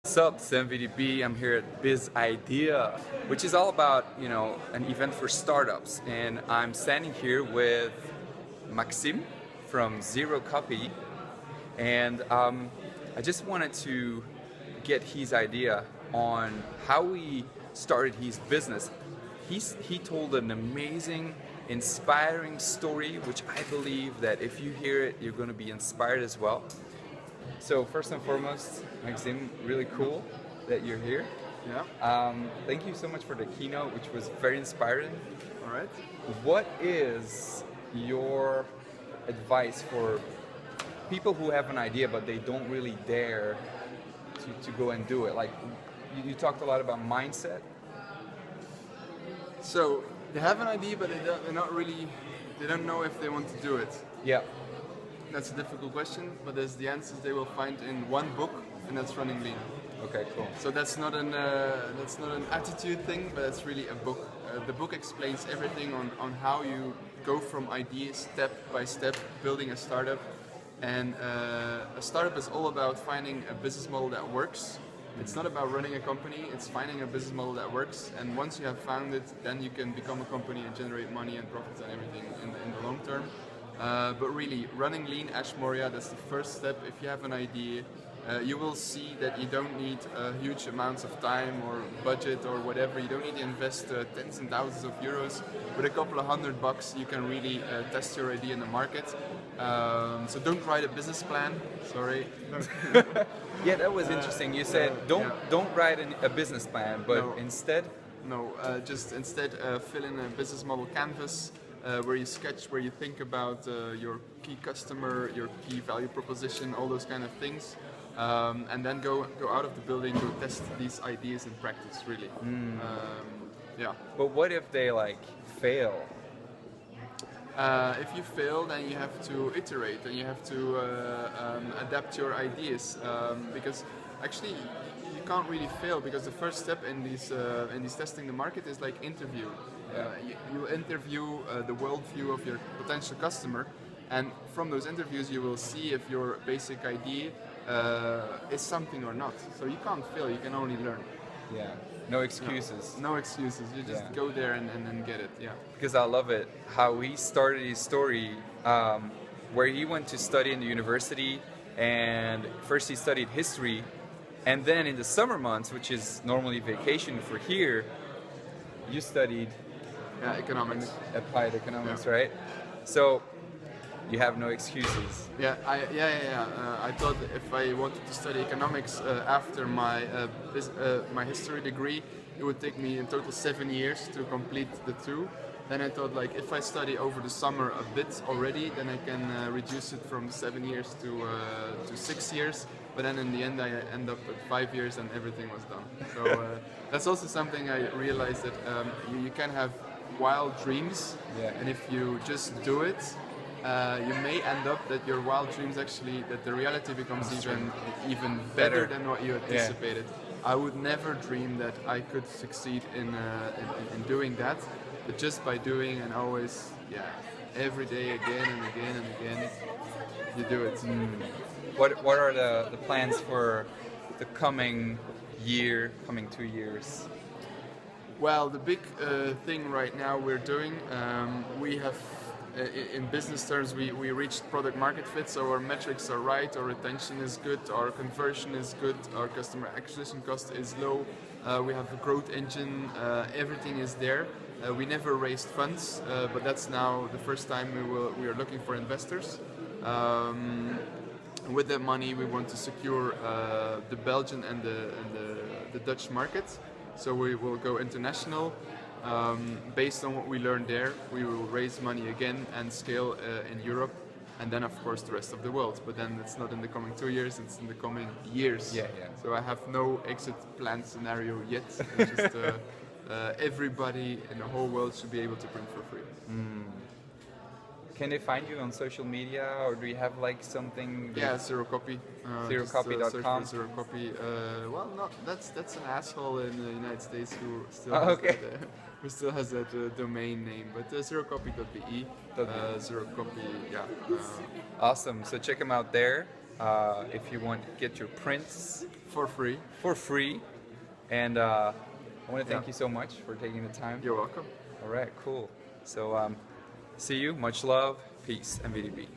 What's up, it's MVDB. I'm here at Bizz Idea, which is all about, an event for startups. And I'm standing here with Maxime from ZeroCopy. And I just wanted to get his idea on how he started his business. He told an amazing, inspiring story, which I believe that if you hear it, you're going to be inspired as well. So first and foremost, Maxime, really cool that you're here. Yeah. Thank you so much for the keynote, which was very inspiring. All right. What is your advice for people who have an idea but they don't really dare to go and do it? Like, you talked a lot about mindset. So they have an idea, but they don't know if they want to do it. Yeah. That's a difficult question, but there's the answers they will find in one book, and that's Running Lean. Okay, cool. So that's not an attitude thing, but it's really a book. The book explains everything on how you go from idea step by step, building a startup. And a startup is all about finding a business model that works. It's not about running a company, it's finding a business model that works. And once you have found it, then you can become a company and generate money and profits and everything in the long term. But really, running lean, Ash Maurya, that's the first step. If you have an idea, you will see that you don't need huge amounts of time or budget or whatever. You don't need to invest tens and thousands of euros. With a couple of $100, you can really test your idea in the market. So don't write a business plan. Sorry. Yeah, that was interesting. You said don't write a business plan, but instead. Just instead fill in a business model canvas. Where you sketch, where you think about your key customer, your key value proposition, all those kind of things, and then go out of the building, go test these ideas in practice, really. Yeah. But what if they fail? If you fail, then you have to iterate and you have to adapt your ideas, because actually you can't really fail, because the first step in these testing the market is like interview. You interview the worldview of your potential customer, and from those interviews you will see if your basic idea is something or not. So you can't fail, you can only learn. Yeah, no excuses. No excuses, you just go there and then get it. Yeah. Because I love it, how he started his story, where he went to study in the university, and first he studied history, and then in the summer months, which is normally vacation for here, you studied economics. Applied economics, right? So you have no excuses. I thought if I wanted to study economics after my my history degree, it would take me in total 7 years to complete the two. Then I thought, like, if I study over the summer a bit already, then I can reduce it from 7 years to 6 years. But then in the end, I end up at 5 years and everything was done. So that's also something I realized, that you can have wild dreams, and if you just do it, you may end up that your wild dreams actually, that the reality becomes even better than what you anticipated. I would never dream that I could succeed in doing that, but just by doing and always, every day again and again and again, you do it. What are the plans for the coming 2 years? Well, the big thing right now we're doing, we have, in business terms, we reached product market fit, so our metrics are right, our retention is good, our conversion is good, our customer acquisition cost is low, we have a growth engine, everything is there. We never raised funds, but that's now the first time we are looking for investors. With that money, we want to secure the Belgian and the Dutch market. So we will go international. Based on what we learned there, we will raise money again and scale in Europe, and then of course the rest of the world. But then it's not in the coming 2 years, it's in the coming years. So I have no exit plan scenario yet. Just everybody in the whole world should be able to print for free. Can they find you on social media, or do you have something? ZeroCopy. ZeroCopy.com. ZeroCopy. Well, no, that's an asshole in the United States who still has that domain name. But ZeroCopy.be. ZeroCopy. Awesome. So check them out there. if you want to get your prints For free. for free. And I want to thank you so much for taking the time. You're welcome. All right, cool. So see you. Much love, peace, and VDB.